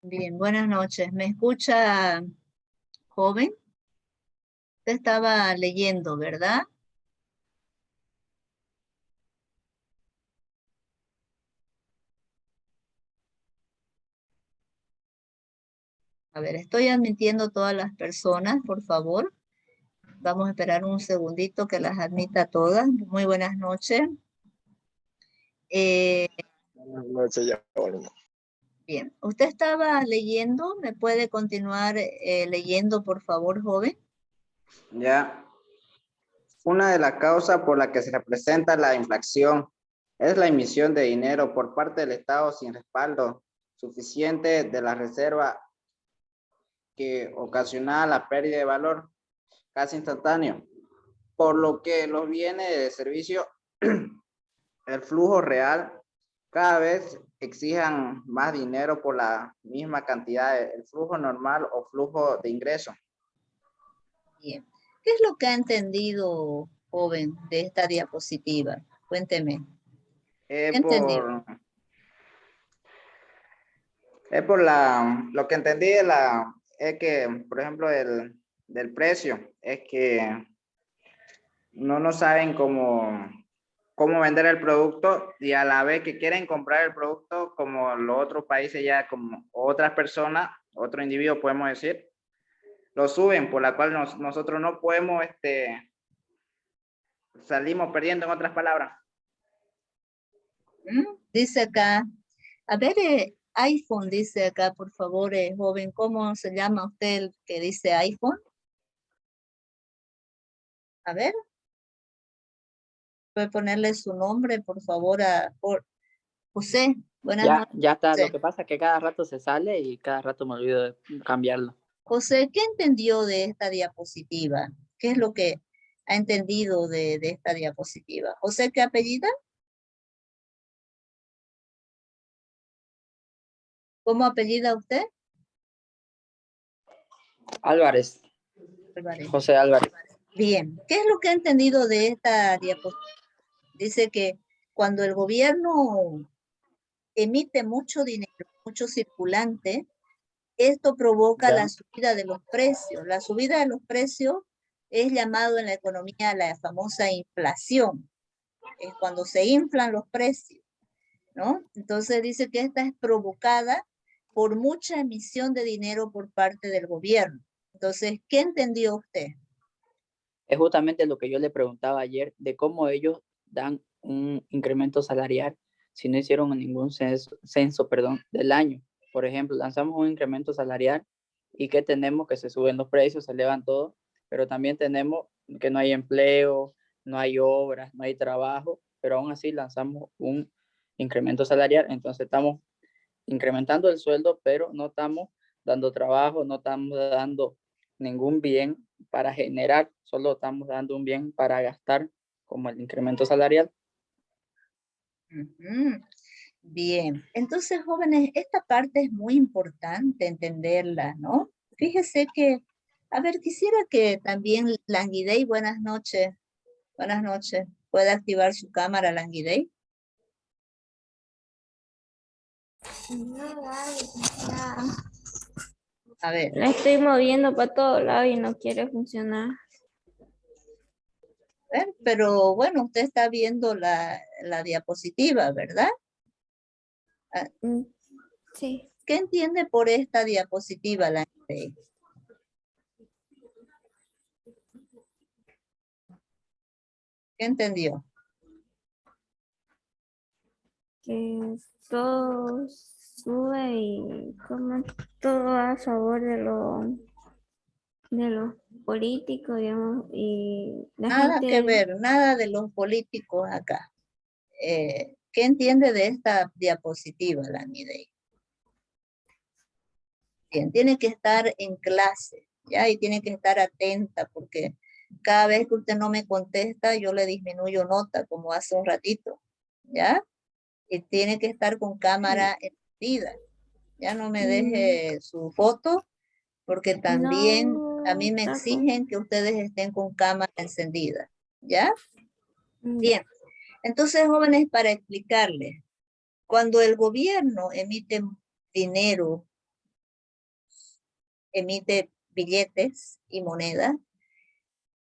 Bien, buenas noches. ¿Me escucha, joven? Usted estaba leyendo, ¿verdad? A ver, estoy admitiendo todas las personas, por favor. Vamos a esperar un segundito que las admita todas. Muy buenas noches. Eh, No sé ya, bueno. bien, usted estaba leyendo. ¿Me puede continuar leyendo, por favor, joven? Ya, una de las causas por la que se representa la inflación es la emisión de dinero por parte del Estado sin respaldo suficiente de la reserva que ocasiona la pérdida de valor casi instantáneo, por lo que los bienes de servicio, el flujo real, cada vez exijan más dinero por la misma cantidad del flujo normal o flujo de ingreso. Bien. ¿Qué es lo que ha entendido, joven, de esta diapositiva? Cuénteme. ¿Qué entendió? Lo que entendí es que, por ejemplo, del precio, es que no saben cómo vender el producto y a la vez que quieren comprar el producto, como los otros países ya, como otras personas, otro individuo podemos decir, lo suben, por la cual nosotros no podemos, salimos perdiendo en otras palabras. Dice acá, a ver, iPhone dice acá, por favor, joven, ¿cómo se llama usted el que dice iPhone? A ver, puede ponerle su nombre, por favor, por José. Buenas noches. Ya está. Lo José. que pasa es que cada rato se sale y cada rato me olvido de cambiarlo. José, ¿qué entendió de esta diapositiva? ¿Qué es lo que ha entendido de esta diapositiva? José, ¿qué apellida? ¿Cómo apellida usted? Álvarez, Álvarez. José Álvarez. Bien, ¿qué es lo que ha entendido de esta diapositiva? Dice que cuando el gobierno emite mucho dinero, mucho circulante, esto provoca Ya. la subida de los precios. La subida de los precios es llamado en la economía la famosa inflación. Es cuando se inflan los precios, ¿no? Entonces dice que esta es provocada por mucha emisión de dinero por parte del gobierno. Entonces, ¿qué entendió usted? Es justamente lo que yo le preguntaba ayer, de cómo ellos dan un incremento salarial si no hicieron ningún censo, del año. Por ejemplo, lanzamos un incremento salarial y que tenemos que se suben los precios, se elevan todo, pero también tenemos que no hay empleo, no hay obras, no hay trabajo, pero aún así lanzamos un incremento salarial, entonces estamos incrementando el sueldo, pero no estamos dando trabajo, no estamos dando ningún bien para generar, solo estamos dando un bien para gastar, como el incremento salarial. Bien, entonces jóvenes, esta parte es muy importante entenderla, ¿no? Fíjese que, a ver, quisiera que también Languidey, buenas noches, pueda activar su cámara, Languidey. A ver, La estoy moviendo para todo lado y no quiere funcionar. pero bueno, usted está viendo la diapositiva, ¿verdad? Sí. ¿Qué entiende por esta diapositiva, Languidey? ¿Qué entendió? Que todo sube y como todo a favor de los políticos, digamos, y la Nada que gente. ver, nada de los políticos acá. ¿Qué entiende de esta diapositiva, Languidey? Bien, tiene que estar en clase, ¿ya? Y tiene que estar atenta porque cada vez que usted no me contesta, yo le disminuyo nota, como hace un ratito, ¿ya? Y tiene que estar con cámara encendida. Ya no me deje su foto, porque también a No, mí me exigen que ustedes estén con cámara encendida, ¿ya? Bien, entonces, jóvenes, para explicarles, cuando el gobierno emite dinero emite billetes y monedas,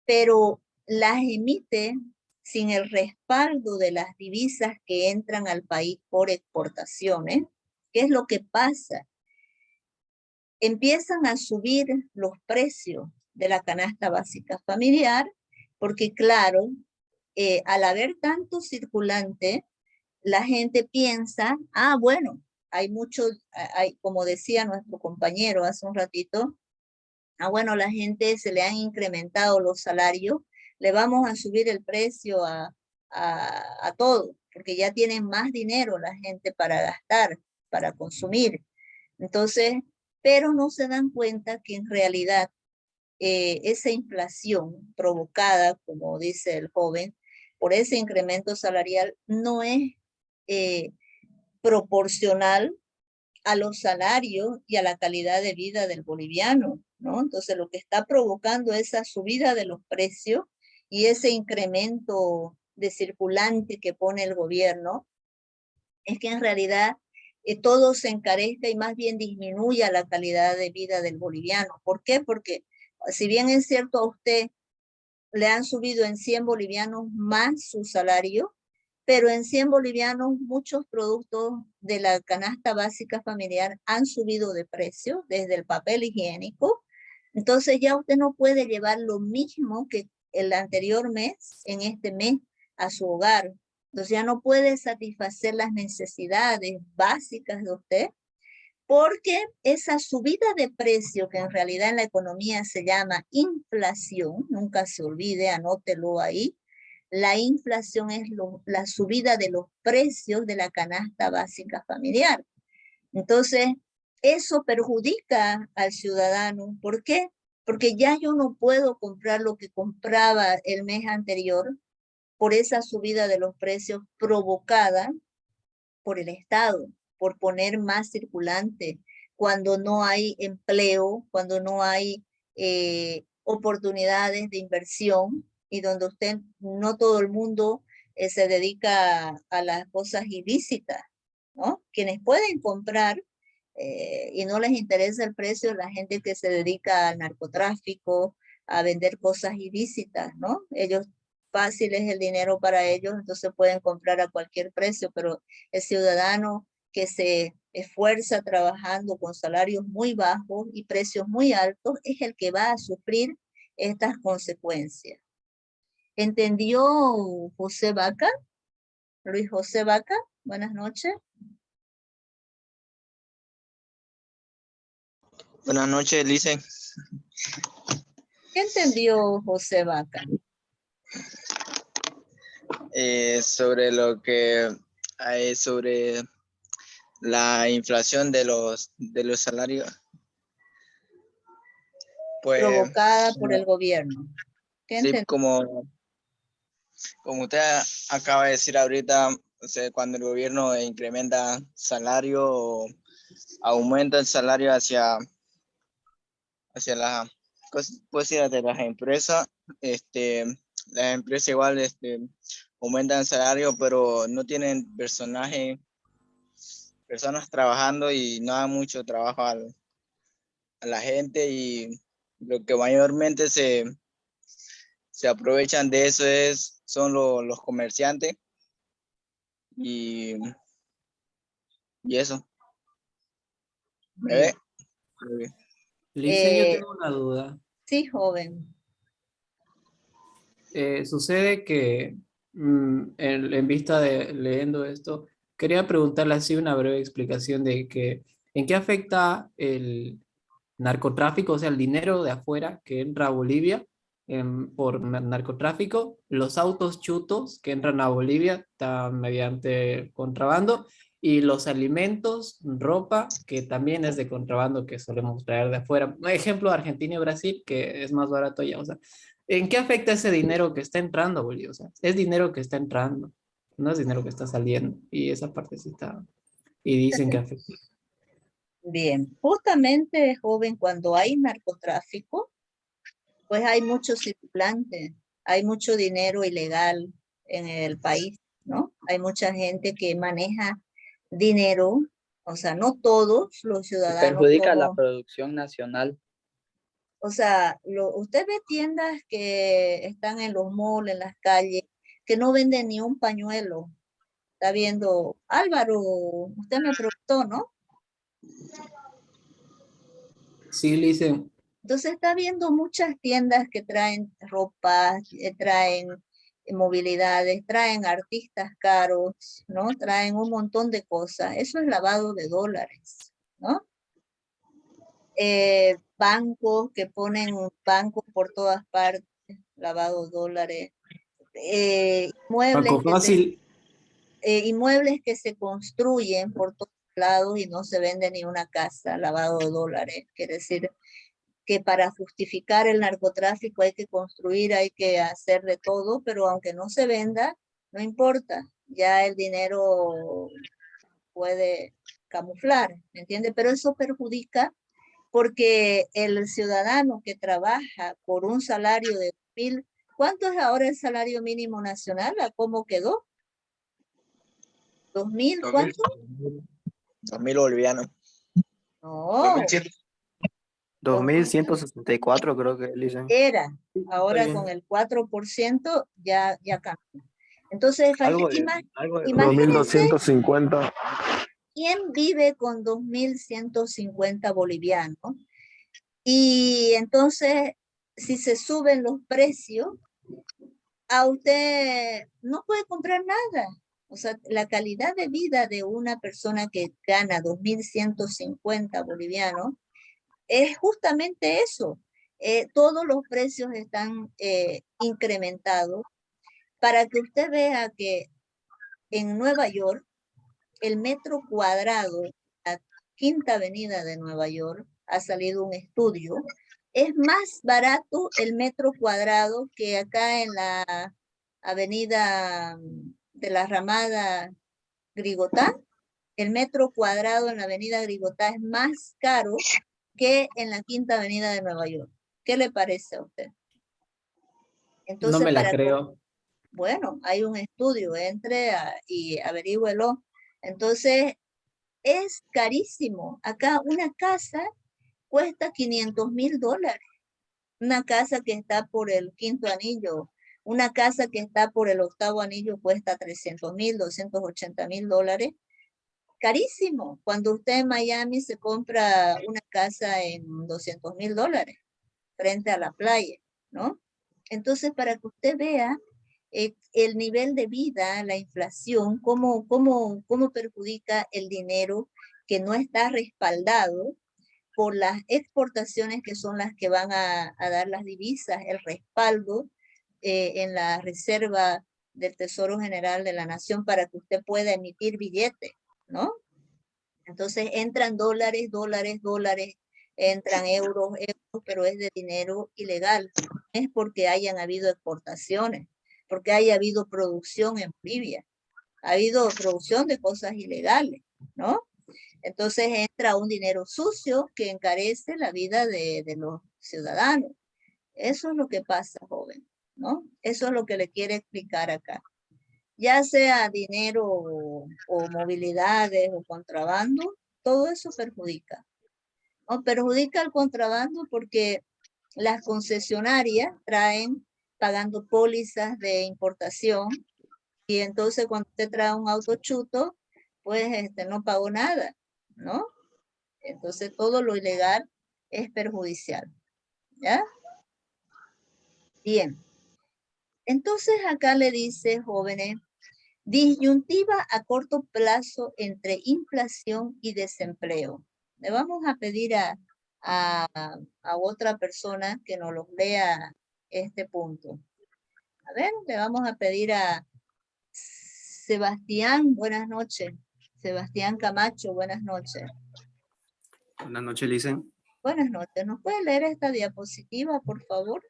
pero las emite sin el respaldo de las divisas que entran al país por exportaciones. ¿Qué es lo que pasa? Empiezan a subir los precios de la canasta básica familiar, porque claro, al haber tanto circulante, la gente piensa, ah, bueno, hay mucho, como decía nuestro compañero hace un ratito, ah, bueno, la gente se le han incrementado los salarios, le vamos a subir el precio a todo, porque ya tienen más dinero la gente para gastar, para consumir. Entonces, pero no se dan cuenta que en realidad esa inflación provocada, como dice el joven, por ese incremento salarial no es eh, proporcional a los salarios y a la calidad de vida del boliviano, ¿no? Entonces lo que está provocando esa subida de los precios y ese incremento de circulante que pone el gobierno es que en realidad todo se encarezca y más bien disminuya la calidad de vida del boliviano. ¿Por qué? Porque si bien es cierto a usted le han subido en 100 bolivianos más su salario, pero en 100 bolivianos muchos productos de la canasta básica familiar han subido de precio, desde el papel higiénico. Entonces ya usted no puede llevar lo mismo que el anterior mes, en este mes, a su hogar. Entonces ya no puede satisfacer las necesidades básicas de usted, porque esa subida de precio, que en realidad en la economía se llama inflación, nunca se olvide, anótelo ahí, la inflación es la subida de los precios de la canasta básica familiar. Entonces, eso perjudica al ciudadano. ¿Por qué? Porque ya yo no puedo comprar lo que compraba el mes anterior por esa subida de los precios provocada por el Estado, por poner más circulante, cuando no hay empleo, cuando no hay oportunidades de inversión y donde usted, no todo el mundo se dedica a las cosas ilícitas, ¿no? Quienes pueden comprar y no les interesa el precio, la gente que se dedica al narcotráfico, a vender cosas ilícitas, ¿no? Ellos fácil es el dinero para ellos, entonces pueden comprar a cualquier precio, pero el ciudadano que se esfuerza trabajando con salarios muy bajos y precios muy altos es el que va a sufrir estas consecuencias. ¿Entendió José Vaca? Luis José Vaca, buenas noches. Buenas noches, Lice. ¿Qué entendió José Vaca? Sobre lo que hay sobre la inflación de los salarios. Pues Provocada por el gobierno. ¿Qué sí, entendió? como usted acaba de decir ahorita, o sea, cuando el gobierno incrementa salario o aumenta el salario hacia las cosas, pues, de las empresas, las empresas igual aumentan el salario, pero no tienen personas trabajando y no dan mucho trabajo a la gente, y lo que mayormente se aprovechan de eso son los comerciantes y eso. ¿Me ve? Lice, yo tengo una duda. Sí, joven. Sucede que en vista de leyendo esto, quería preguntarle así una breve explicación de que en qué afecta el narcotráfico, o sea, el dinero de afuera que entra a Bolivia por narcotráfico, los autos chutos que entran a Bolivia mediante contrabando, y los alimentos, ropa, que también es de contrabando que solemos traer de afuera. Ejemplo, Argentina y Brasil, que es más barato allá. O sea, ¿en qué afecta ese dinero que está entrando a Bolivia? O sea, es dinero que está entrando, no es dinero que está saliendo. Y esa parte sí está. Y dicen que afecta. Bien, justamente, joven, cuando hay narcotráfico, pues hay mucho circulante, hay mucho dinero ilegal en el país, ¿no? Hay mucha gente que maneja dinero, O sea, no todos los Y ciudadanos perjudica la somos, producción nacional. o sea, usted ve tiendas que están en los malls, en las calles, que no venden ni un pañuelo. Está viendo, Álvaro, usted me preguntó, ¿no? Sí, Licen. Entonces está viendo muchas tiendas que traen ropa, traen movilidades, traen artistas caros, ¿no? Traen un montón de cosas. Eso es lavado de dólares, ¿no? Bancos que ponen bancos por todas partes, lavado de dólares. Paco Fácil. Inmuebles que se construyen por todos lados y no se vende ni una casa, lavado de dólares. Quiere decir que para justificar el narcotráfico hay que construir, hay que hacer de todo, pero aunque no se venda, no importa, ya el dinero puede camuflar, ¿me entiende? Pero eso perjudica porque el ciudadano que trabaja por un salario de 1,000, ¿cuánto es ahora el salario mínimo nacional? ¿A cómo quedó? ¿2,000? ¿Cuánto? 2.000 bolivianos. No, 2164 creo que dicen. era, ahora bien. con el 4% ya cambió. Entonces, Algo de imagínense 2.250. quién vive con 2,150 bolivianos. Y entonces, si se suben los precios, a usted no puede comprar nada. O sea, la calidad de vida de una persona que gana 2,150 bolivianos es justamente eso. Todos los precios están incrementados para que usted vea que en Nueva York, el metro cuadrado, la Quinta Avenida de Nueva York, ha salido un estudio, es más barato el metro cuadrado que acá en la avenida de la Ramada Grigotá. El metro cuadrado en la avenida Grigotá es más caro que en la Quinta Avenida de Nueva York. ¿Qué le parece a usted? No Entonces, me la creo. bueno, hay un estudio, entre y averígüelo. Entonces, es carísimo. Acá una casa cuesta $500,000. Una casa que está por el quinto anillo, una casa que está por el octavo anillo cuesta 300,000, $280,000. Carísimo. Cuando usted en Miami se compra una casa en $200,000 frente a la playa, ¿no? Entonces, para que usted vea el nivel de vida, la inflación, cómo perjudica el dinero que no está respaldado por las exportaciones que son las que van a dar las divisas, el respaldo en la reserva del Tesoro General de la Nación para que usted pueda emitir billetes, ¿no? Entonces entran dólares, entran euros, pero es de dinero ilegal. No es porque hayan habido exportaciones, porque haya habido producción en Bolivia. Ha habido producción de cosas ilegales, ¿no? Entonces entra un dinero sucio que encarece la vida de los ciudadanos. Eso es lo que pasa, joven, ¿no? Eso es lo que le quiere explicar acá. Ya sea dinero o movilidades o contrabando, todo eso perjudica. ¿No? Perjudica el contrabando porque las concesionarias traen pagando pólizas de importación y entonces cuando usted trae un auto chuto, pues no pagó nada, ¿no? Entonces todo lo ilegal es perjudicial, ¿ya? Bien. Entonces acá le dice, jóvenes, disyuntiva a corto plazo entre inflación y desempleo. Le vamos a pedir a otra persona que nos lo lea este punto. A ver, le vamos a pedir a Sebastián, buenas noches. Sebastián Camacho, buenas noches. Buenas noches, Licen. Buenas noches. ¿Nos puede leer esta diapositiva, por favor?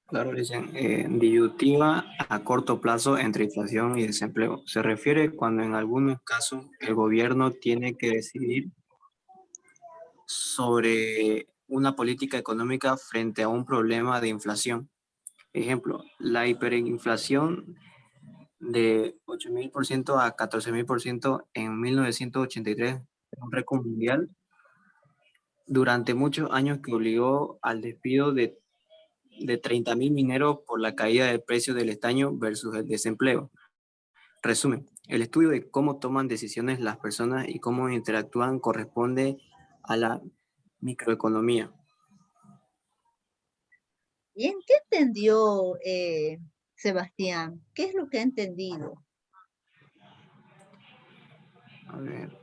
Claro, Licen. Disyuntiva a corto plazo entre inflación y desempleo. Se refiere cuando en algunos casos el gobierno tiene que decidir sobre una política económica frente a un problema de inflación. Ejemplo, la hiperinflación de 8.000% a 14.000% en 1983 un récord mundial durante muchos años que obligó al despido de 30.000 mineros por la caída del precio del estaño versus el desempleo. Resumen, el estudio de cómo toman decisiones las personas y cómo interactúan corresponde a la microeconomía. Bien, ¿qué entendió Sebastián? ¿Qué es lo que ha entendido? A ver,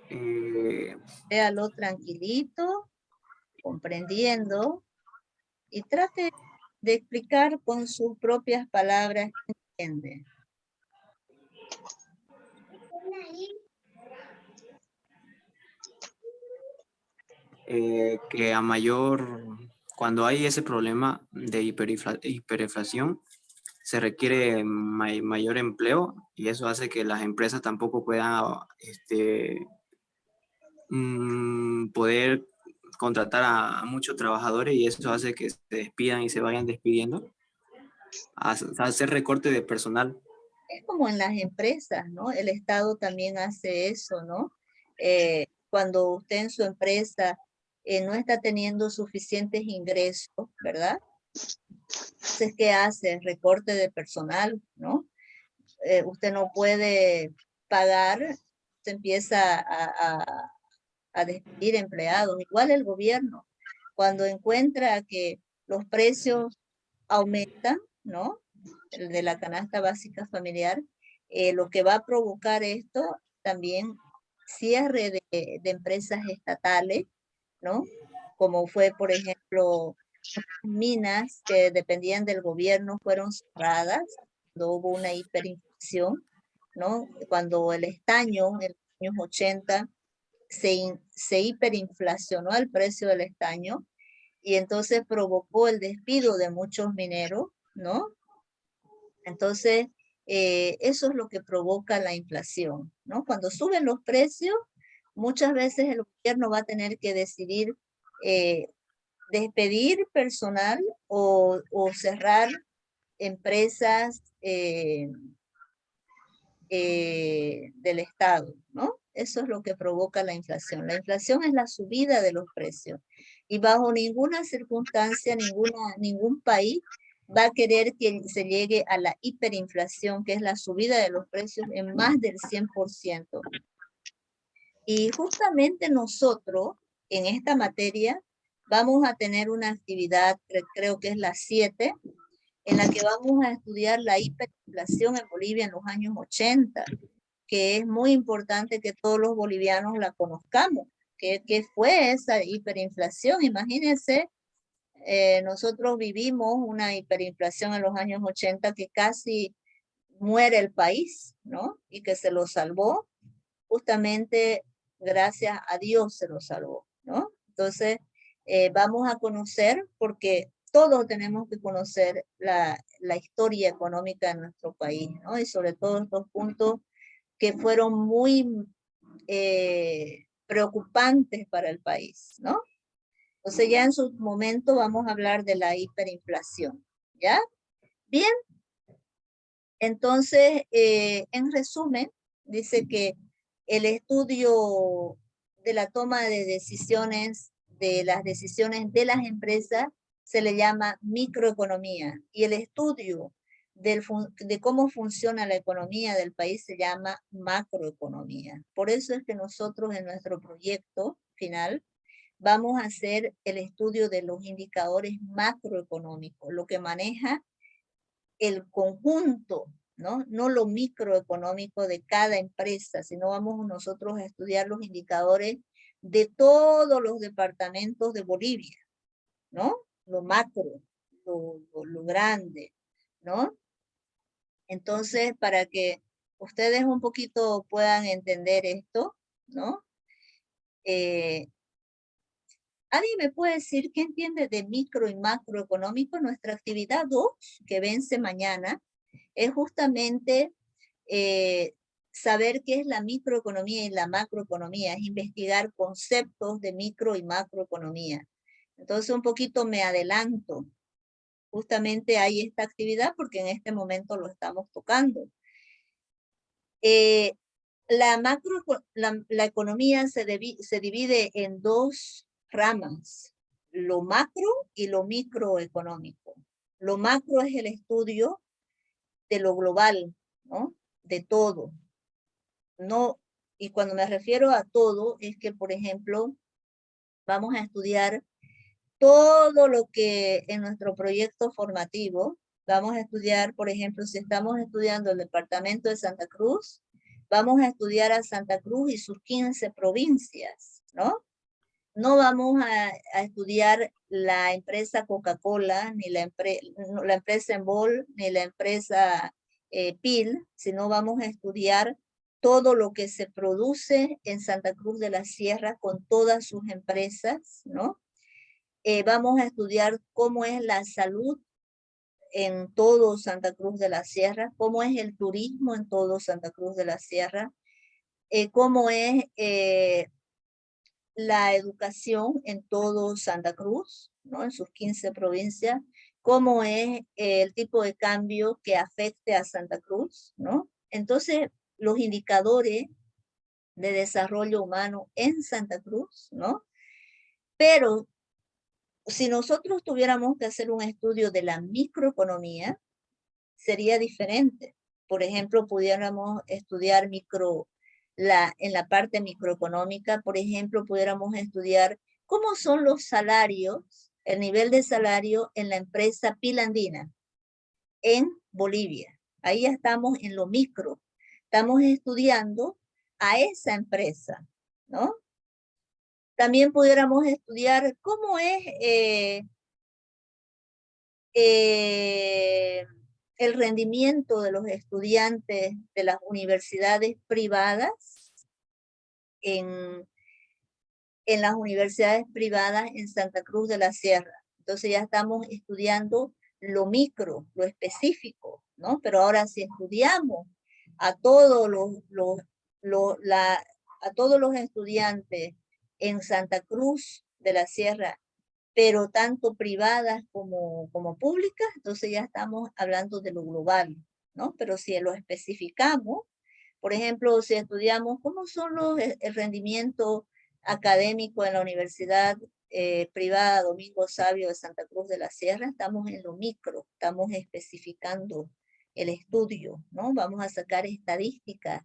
Véalo tranquilito, comprendiendo, y trate de explicar con sus propias palabras qué entiende. que a cuando hay ese problema de hiperinflación, se requiere mayor empleo y eso hace que las empresas tampoco puedan poder contratar a muchos trabajadores y eso hace que se despidan y se vayan despidiendo, hacer recorte de personal. Es como en las empresas, ¿no? El Estado también hace eso, ¿no? Cuando usted en su empresa no está teniendo suficientes ingresos, ¿verdad? Entonces, ¿qué hace? Recorte de personal, ¿no? Usted no puede pagar, se empieza a despedir empleados. Igual el gobierno, cuando encuentra que los precios aumentan, ¿no? El de la canasta básica familiar, lo que va a provocar esto también cierre de empresas estatales, ¿no? Como fue, por ejemplo, minas que dependían del gobierno fueron cerradas cuando hubo una hiperinflación, ¿no? Cuando el estaño en los años 80 se hiperinflacionó el precio del estaño y entonces provocó el despido de muchos mineros, ¿no? Entonces, eso es lo que provoca la inflación, ¿no? Cuando suben los precios, muchas veces el gobierno va a tener que decidir despedir personal o cerrar empresas del Estado, ¿no? Eso es lo que provoca la inflación. La inflación es la subida de los precios y bajo ninguna circunstancia, ningún país va a querer que se llegue a la hiperinflación, que es la subida de los precios en más del 100%. Y justamente nosotros, en esta materia, vamos a tener una actividad, creo que es la 7, en la que vamos a estudiar la hiperinflación en Bolivia en los años 80, que es muy importante que todos los bolivianos la conozcamos. ¿Qué fue esa hiperinflación? Imagínense, nosotros vivimos una hiperinflación en los años 80 que casi muere el país, ¿no? Y que se lo salvó, justamente gracias a Dios se lo salvó, ¿no? Entonces, vamos a conocer, porque todos tenemos que conocer la historia económica de nuestro país, ¿no? Y sobre todo estos puntos que fueron muy preocupantes para el país, ¿no? Entonces ya en su momento vamos a hablar de la hiperinflación, ¿ya? Bien, entonces, en resumen, dice que el estudio de la toma de decisiones, de las decisiones de las empresas, se le llama microeconomía, y el estudio de cómo funciona la economía del país se llama macroeconomía. Por eso es que nosotros en nuestro proyecto final vamos a hacer el estudio de los indicadores macroeconómicos, lo que maneja el conjunto, ¿no? No lo microeconómico de cada empresa, sino vamos nosotros a estudiar los indicadores de todos los departamentos de Bolivia, ¿no? Lo macro, lo grande, ¿no? Entonces, para que ustedes un poquito puedan entender esto, ¿no? ¿Alguien me puede decir qué entiende de micro y macroeconómico? Nuestra actividad 2, que vence mañana, es justamente saber qué es la microeconomía y la macroeconomía, es investigar conceptos de micro y macroeconomía. Entonces un poquito me adelanto. Justamente hay esta actividad porque en este momento lo estamos tocando. La economía se divide en dos ramas, lo macro y lo microeconómico. Lo macro es el estudio de lo global, ¿no? De todo. No, y cuando me refiero a todo, es que, por ejemplo, vamos a estudiar todo lo que en nuestro proyecto formativo, vamos a estudiar, por ejemplo, si estamos estudiando el departamento de Santa Cruz, vamos a estudiar a Santa Cruz y sus 15 provincias, ¿no? No vamos a estudiar la empresa Coca-Cola, ni la empresa Enbol, ni la empresa PIL, sino vamos a estudiar todo lo que se produce en Santa Cruz de la Sierra con todas sus empresas, ¿no? Vamos a estudiar cómo es la salud en todo Santa Cruz de la Sierra, cómo es el turismo en todo Santa Cruz de la Sierra, cómo es la educación en todo Santa Cruz, ¿no? En sus 15 provincias, cómo es el tipo de cambio que afecte a Santa Cruz, ¿no? Entonces, los indicadores de desarrollo humano en Santa Cruz, ¿no? Pero si nosotros tuviéramos que hacer un estudio de la microeconomía, sería diferente. Por ejemplo, pudiéramos estudiar en la parte microeconómica, por ejemplo, pudiéramos estudiar cómo son los salarios, el nivel de salario en la empresa Pilandina en Bolivia. Ahí estamos en lo micro. Estamos estudiando a esa empresa, ¿no? También pudiéramos estudiar cómo es el rendimiento de los estudiantes de las universidades privadas en las universidades privadas en Santa Cruz de la Sierra. Entonces ya estamos estudiando lo micro, lo específico, ¿no? Pero ahora si estudiamos a todos a todos los estudiantes en Santa Cruz de la Sierra, pero tanto privadas como públicas, entonces ya estamos hablando de lo global, ¿no? Pero si lo especificamos, por ejemplo, si estudiamos cómo son el rendimiento académico en la Universidad Privada Domingo Sabio de Santa Cruz de la Sierra, estamos en lo micro, estamos especificando el estudio, ¿no? Vamos a sacar estadísticas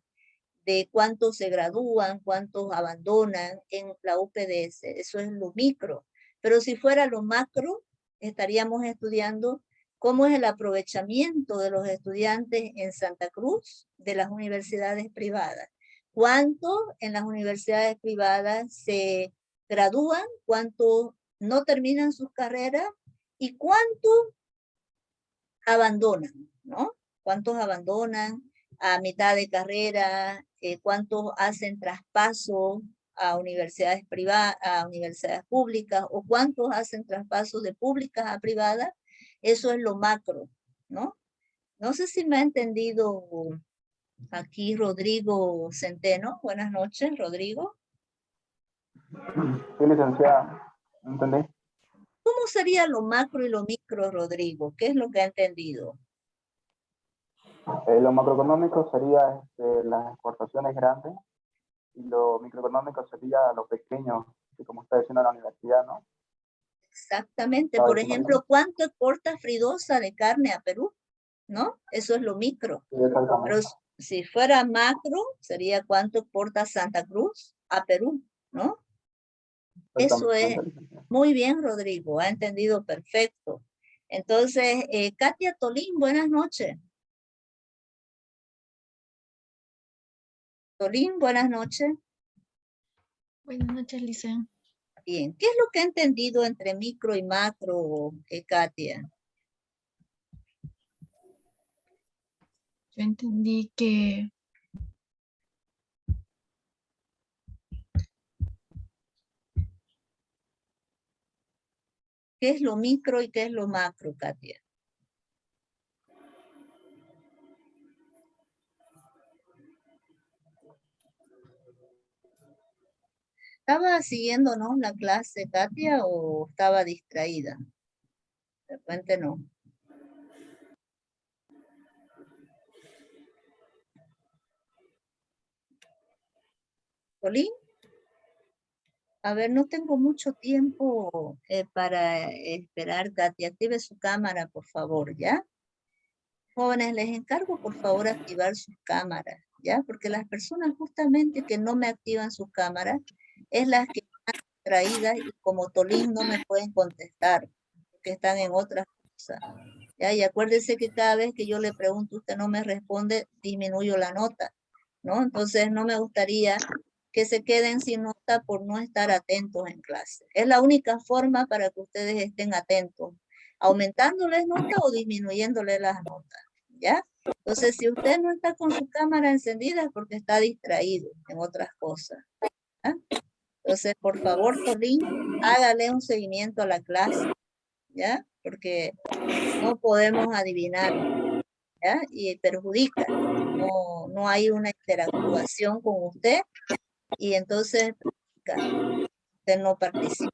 de cuántos se gradúan, cuántos abandonan en la UPDS, eso es lo micro. Pero si fuera lo macro, estaríamos estudiando cómo es el aprovechamiento de los estudiantes en Santa Cruz de las universidades privadas. ¿Cuántos en las universidades privadas se gradúan? ¿Cuántos no terminan sus carreras? ¿Y cuántos abandonan? ¿No? ¿Cuántos abandonan a mitad de carrera? ¿Cuántos hacen traspaso a universidades privadas, a universidades públicas, o cuántos hacen traspasos de públicas a privadas? Eso es lo macro, ¿no? No sé si me ha entendido aquí Rodrigo Centeno. Buenas noches, Rodrigo. Sí, licenciada, ¿entendí? ¿Cómo sería lo macro y lo micro, Rodrigo? ¿Qué es lo que ha entendido? Lo macroeconómico sería las exportaciones grandes y lo microeconómico sería lo pequeño, que como está diciendo la universidad, ¿no? Exactamente. ¿Estaba Por diciendo ejemplo, bien? ¿cuánto exporta Fridosa de carne a Perú? ¿No? Eso es lo micro. Sí, exactamente. Pero si fuera macro, sería cuánto exporta Santa Cruz a Perú, ¿no? Eso es Exactamente, licenciada. muy bien, Rodrigo. Ha entendido perfecto. Entonces, Katia Tolín, buenas noches. Tolín, buenas noches. Buenas noches, Lice. Bien. ¿Qué es lo que ha entendido entre micro y macro, Katia? Yo entendí que ¿Qué es lo micro y qué es lo macro, Katia? ¿Estaba siguiéndonos la clase, Katia, o estaba distraída? De repente no. Solín. A ver, no tengo mucho tiempo para esperar, Katy. Active su cámara, por favor, ¿ya? Jóvenes, les encargo, por favor, activar sus cámaras, ¿ya? Porque las personas justamente que no me activan sus cámaras es las que están distraídas y como Tolín no me pueden contestar, porque están en otras cosas, ¿ya? Y acuérdense que cada vez que yo le pregunto, usted no me responde, disminuyo la nota, ¿no? Entonces no me gustaría que se queden sin nota por no estar atentos en clase. Es la única forma para que ustedes estén atentos, aumentándoles nota o disminuyéndoles las notas, ¿ya? Entonces, si usted no está con su cámara encendida es porque está distraído en otras cosas, ¿ya? Entonces, por favor, Tolín, hágale un seguimiento a la clase, ¿ya? Porque no podemos adivinar, ¿ya? Y perjudica. No hay una interactuación con usted y entonces usted no participa,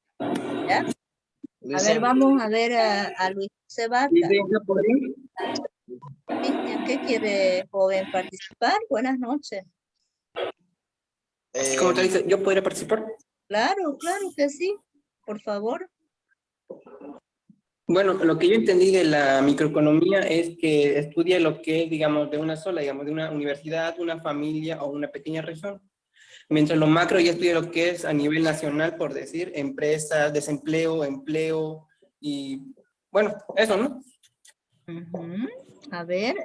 ¿ya? A ver, vamos a ver a Luis José Vaca. Cristian, ¿qué quiere, joven, participar? Buenas noches. ¿Cómo te dice? ¿Yo podría participar? Claro, claro que sí. Por favor. Bueno, lo que yo entendí de la microeconomía es que estudia lo que es, digamos, de una sola, digamos, de una universidad, una familia o una pequeña región. Mientras lo macro ya estudia lo que es a nivel nacional, por decir, empresas, desempleo, empleo y, bueno, eso, ¿no? Ujú. A ver,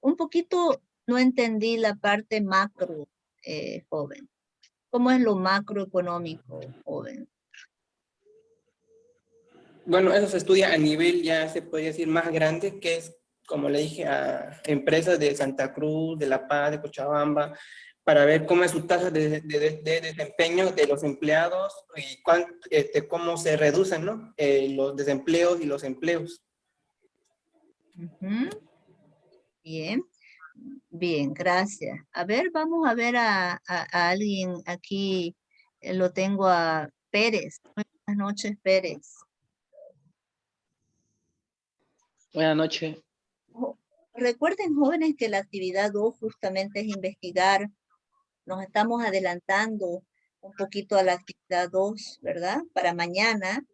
un poquito no entendí la parte macro, joven. ¿Cómo es lo macroeconómico, joven? Bueno, eso se estudia a nivel, ya se podría decir, más grande, que es, como le dije, a empresas de Santa Cruz, de La Paz, de Cochabamba, para ver cómo es su tasa de desempeño de los empleados y cómo se reducen, ¿no? Los desempleos y los empleos. Ujú. Bien, bien, gracias. A ver, vamos a ver a alguien aquí. Lo tengo a Pérez. Buenas noches, Pérez. Buenas noches. Recuerden, jóvenes, que la actividad 2 justamente es investigar. Nos estamos adelantando un poquito a la actividad 2, ¿verdad? Para mañana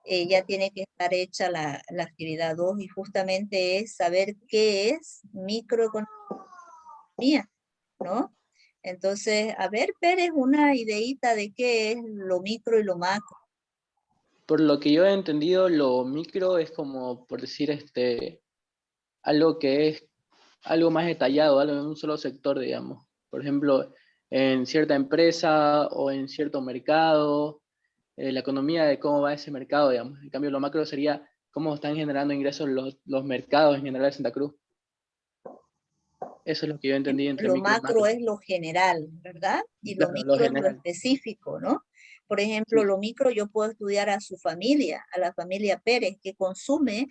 ya tiene que estar hecha la actividad 2 y justamente es saber qué es microeconomía, ¿no? Entonces, a ver, Pérez, una ideita de qué es lo micro y lo macro. Por lo que yo he entendido, lo micro es como, por decir, algo que es algo más detallado, algo en un solo sector, digamos. Por ejemplo, en cierta empresa o en cierto mercado, la economía de cómo va ese mercado, digamos. En cambio, lo macro sería cómo están generando ingresos los mercados en general de Santa Cruz. Eso es lo que yo entendí entre Lo micro y macro macro. es lo general, ¿verdad? Y lo Claro, lo micro es lo general. específico, ¿no? Por ejemplo, Sí. lo micro yo puedo estudiar a su familia, a la familia Pérez, que consume,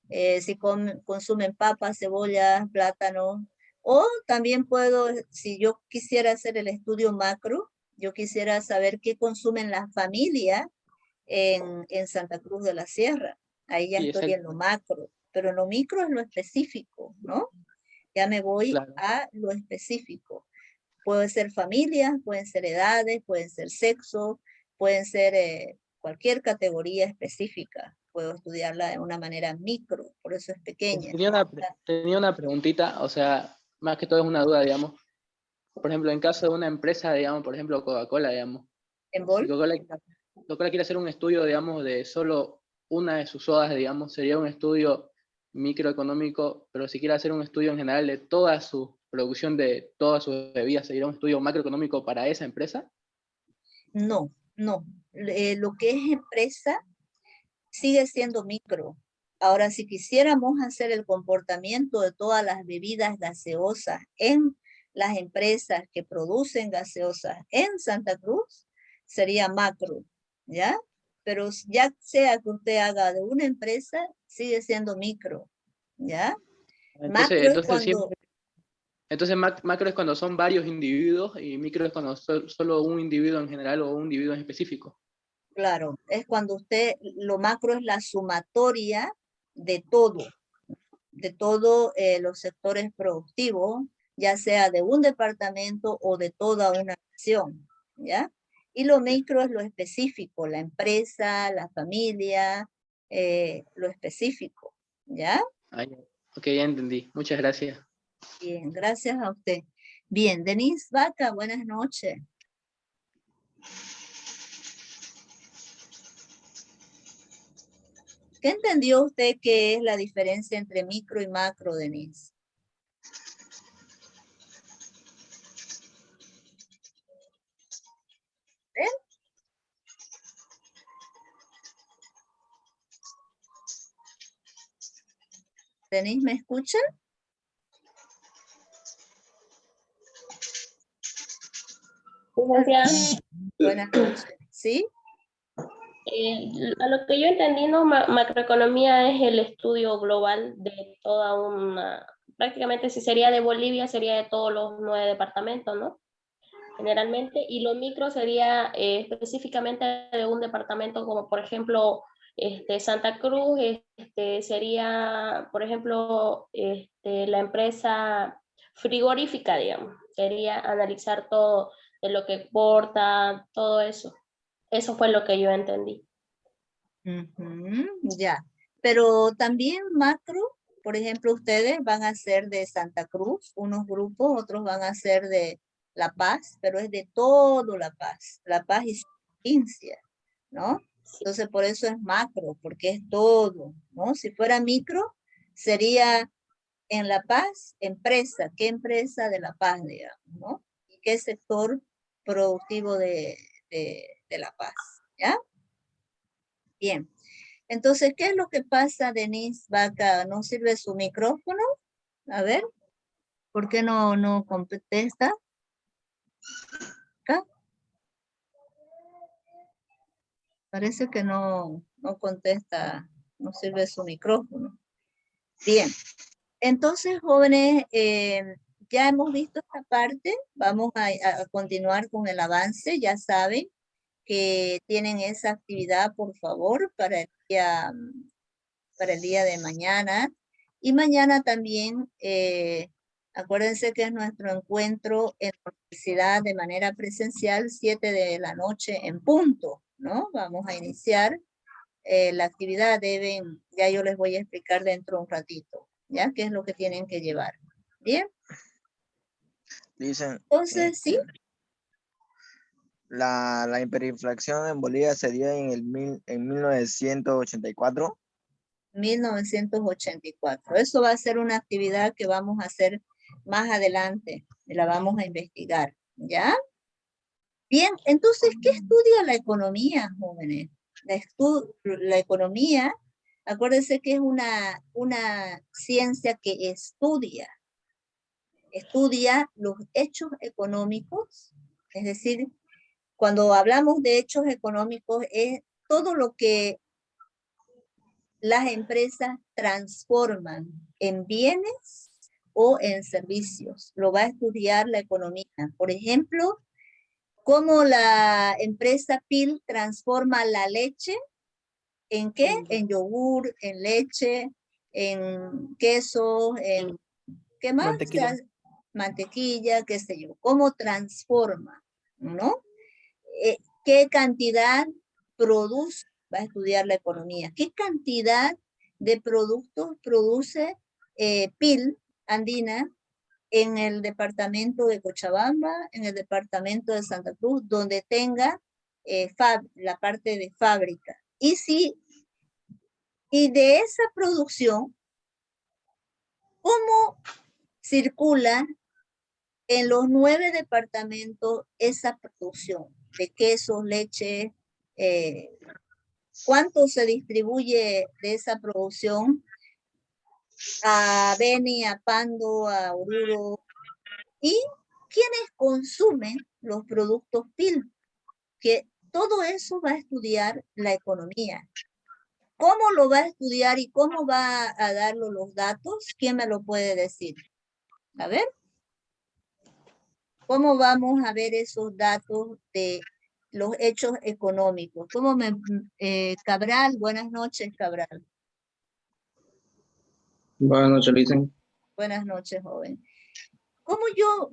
si consumen papas, cebollas, plátanos, o también puedo, si yo quisiera hacer el estudio macro, yo quisiera saber qué consumen las familias en Santa Cruz de la Sierra. Ahí ya Sí, estoy en lo macro, pero en lo micro es lo específico, ¿no? Ya me voy claro. a lo específico. Pueden ser familias, pueden ser edades, pueden ser sexo, pueden ser cualquier categoría específica. Puedo estudiarla de una manera micro, por eso es pequeña. Tenía una preguntita, o sea, más que todo es una duda, digamos. Por ejemplo, en caso de una empresa, digamos, por ejemplo, Coca-Cola, digamos. ¿En Si Bol? Coca-Cola quiere hacer un estudio, digamos, de solo una de sus sodas, digamos, sería un estudio microeconómico, pero si quiere hacer un estudio en general de toda su producción, de todas sus bebidas, sería un estudio macroeconómico para esa empresa. No, no. Lo que es empresa sigue siendo micro. Ahora, si quisiéramos hacer el comportamiento de todas las bebidas gaseosas en las empresas que producen gaseosas en Santa Cruz, sería macro, ¿ya? Pero ya sea que usted haga de una empresa, sigue siendo micro, ¿ya? Macro es cuando... Entonces macro es cuando son varios individuos y micro es cuando solo un individuo en general o un individuo en específico. Claro, es cuando usted, lo macro es la sumatoria de todos los sectores productivos, ya sea de un departamento o de toda una nación, ¿ya? Y lo micro es lo específico, la empresa, la familia, lo específico, ¿ya? Ah, ya. Ok, ya entendí. Muchas gracias. Bien, gracias a usted. Bien, Denise Vaca, buenas noches. ¿Qué entendió usted que es la diferencia entre micro y macro, Denise? ¿Ven? ¿Denise me escucha? Buenas noches. ¿Sí? A lo que yo entendí, ¿no? Macroeconomía es el estudio global de toda una, prácticamente si sería de Bolivia, sería de todos los 9 departamentos, ¿no? Generalmente, y lo micro sería específicamente de un departamento como por ejemplo Santa Cruz, sería por ejemplo la empresa frigorífica, digamos, sería analizar todo de lo que exporta, todo eso. Eso fue lo que yo entendí. Ya, pero también macro, por ejemplo, ustedes van a ser de Santa Cruz, unos grupos, otros van a ser de La Paz, pero es de todo La Paz y su provincia, ¿no? Entonces por eso es macro, porque es todo, ¿no? Si fuera micro, sería en La Paz, empresa, ¿qué empresa de La Paz, digamos, ¿no? ¿Y qué sector productivo de La Paz, ¿ya? Bien. Entonces, ¿qué es lo que pasa, Denise Vaca? ¿No sirve su micrófono? A ver, ¿por qué no contesta? ¿Acá? Parece que no contesta, no sirve su micrófono. Bien, entonces, jóvenes, ya hemos visto esta parte, vamos a continuar con el avance, ya saben que tienen esa actividad, por favor, para el día de mañana. Y mañana también, acuérdense que es nuestro encuentro en la universidad de manera presencial, 7 de la noche en punto, ¿no? Vamos a iniciar la actividad, ya yo les voy a explicar dentro de un ratito, ¿ya? ¿Qué es lo que tienen que llevar? ¿Bien? Dicen, Entonces, sí. la hiperinflación en Bolivia sería en 1984. 1984. Eso va a ser una actividad que vamos a hacer más adelante, la vamos a investigar, ¿ya? Bien, entonces, ¿qué estudia la economía, jóvenes? La economía, acuérdense que es una ciencia que estudia los hechos económicos, es decir, cuando hablamos de hechos económicos es todo lo que las empresas transforman en bienes o en servicios. Lo va a estudiar la economía. Por ejemplo, cómo la empresa PIL transforma la leche en qué? En yogur, en leche, en queso, en ¿qué más? Mantequilla. Mantequilla, qué sé yo. ¿Cómo transforma? ¿No? ¿Qué cantidad produce? Va a estudiar la economía. ¿Qué cantidad de productos produce PIL andina en el departamento de Cochabamba, en el departamento de Santa Cruz, donde tenga la parte de fábrica? Y de esa producción, ¿cómo circula en los 9 departamentos esa producción de quesos, leche? ¿Cuánto se distribuye de esa producción a Beni, a Pando, a Oruro? ¿Y quiénes consumen los productos PIL? Que todo eso va a estudiar la economía. ¿Cómo lo va a estudiar y cómo va a darlo los datos? ¿Quién me lo puede decir? A ver. ¿Cómo vamos a ver esos datos de los hechos económicos? Cabral, buenas noches, Cabral. Buenas noches, Licen. Buenas noches, joven. ¿Cómo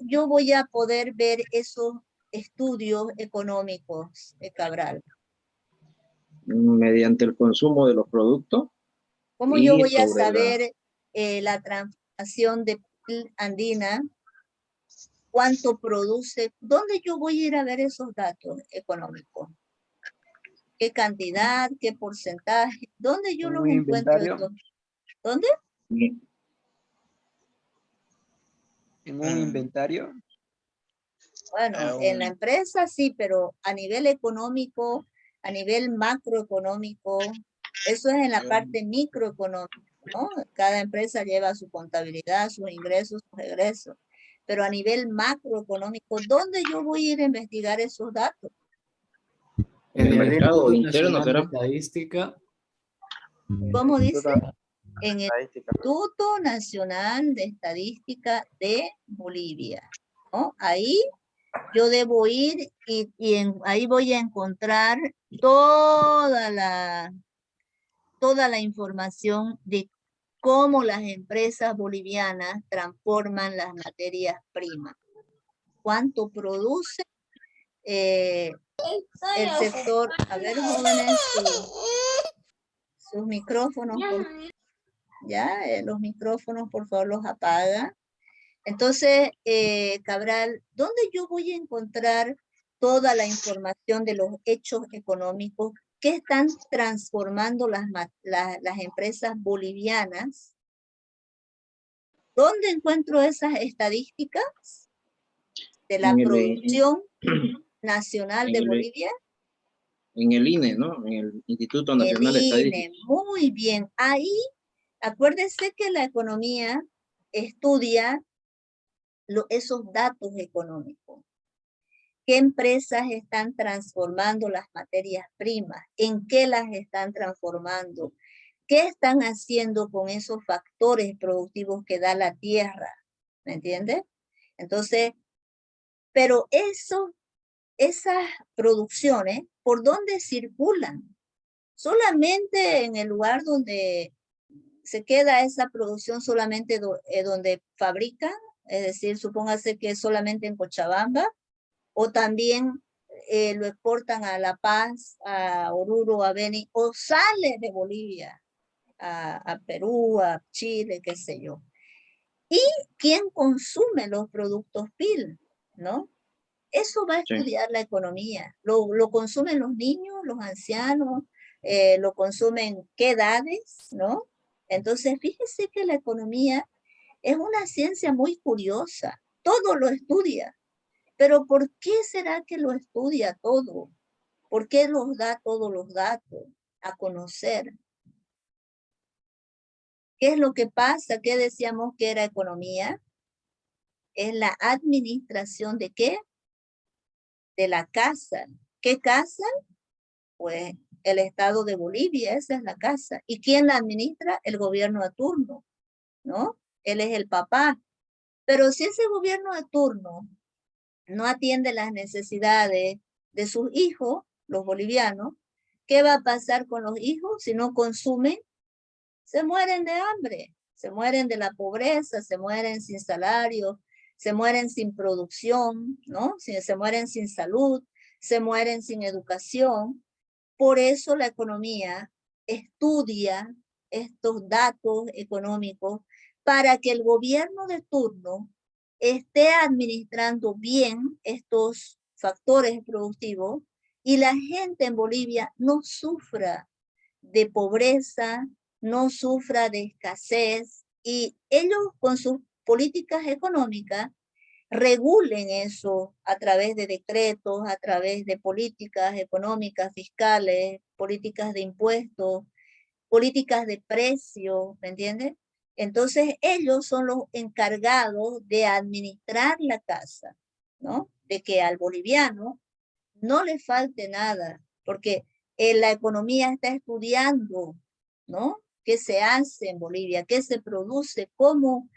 yo voy a poder ver esos estudios económicos, Cabral? Mediante el consumo de los productos. ¿Cómo y yo voy a sobre saber la transformación de piel andina? ¿Cuánto produce? ¿Dónde yo voy a ir a ver esos datos económicos? ¿Qué cantidad? ¿Qué porcentaje? ¿Dónde yo los un encuentro? inventario. ¿Dónde? En un inventario. Bueno, en la empresa sí, pero a nivel económico, a nivel macroeconómico, eso es en la parte microeconómica, ¿no? Cada empresa lleva su contabilidad, sus ingresos, sus egresos. Pero a nivel macroeconómico, ¿dónde yo voy a ir a investigar esos datos? En el mercado interno, Nacional ¿será? de Estadística. ¿Cómo dice? En el Instituto Nacional de Estadística de Bolivia, ¿no? Ahí yo debo ir y ahí voy a encontrar toda la información de cómo las empresas bolivianas transforman las materias primas. ¿Cuánto produce el sector? A ver, jóvenes, sus micrófonos, ya, los micrófonos, por favor, los apaga. Entonces, Cabral, ¿dónde yo voy a encontrar toda la información de los hechos económicos que están transformando las empresas bolivianas? ¿Dónde encuentro esas estadísticas de la producción nacional de Bolivia? En el INE, ¿no? En el Instituto Nacional de Estadística. Muy bien. Ahí, acuérdese que la economía estudia esos datos económicos. ¿Qué empresas están transformando las materias primas? ¿En qué las están transformando? ¿Qué están haciendo con esos factores productivos que da la tierra? ¿Me entiende? Entonces, pero esas producciones, ¿por dónde circulan? Solamente en el lugar donde se queda esa producción, solamente donde fabrican, es decir, supóngase que es solamente en Cochabamba, o también lo exportan a La Paz, a Oruro, a Beni, o sale de Bolivia a Perú, a Chile, qué sé yo. ¿Y quién consume los productos PIL? ¿No? Eso va a estudiar la economía. Lo consumen los niños, los ancianos, lo consumen qué edades, ¿no? Entonces, fíjese que la economía es una ciencia muy curiosa. Todo lo estudia. Pero ¿por qué será que lo estudia todo? ¿Por qué los da todos los datos a conocer? ¿Qué es lo que pasa? ¿Qué decíamos que era economía? Es la administración ¿de qué? De la casa. ¿Qué casa? Pues el Estado de Bolivia, esa es la casa. ¿Y quién la administra? El gobierno de turno, ¿no? Él es el papá. Pero si ese gobierno de turno no atiende las necesidades de sus hijos, los bolivianos, ¿qué va a pasar con los hijos si no consumen? Se mueren de hambre, se mueren de la pobreza, se mueren sin salario, se mueren sin producción, ¿no? Se mueren sin salud, se mueren sin educación. Por eso la economía estudia estos datos económicos para que el gobierno de turno esté administrando bien estos factores productivos y la gente en Bolivia no sufra de pobreza, no sufra de escasez, y ellos con sus políticas económicas regulen eso a través de decretos, a través de políticas económicas, fiscales, políticas de impuestos, políticas de precio, ¿me entiendes? Entonces ellos son los encargados de administrar la casa, ¿no? De que al boliviano no le falte nada, porque la economía está estudiando, ¿no? ¿Qué se hace en Bolivia? ¿Qué se produce? ¿Cómo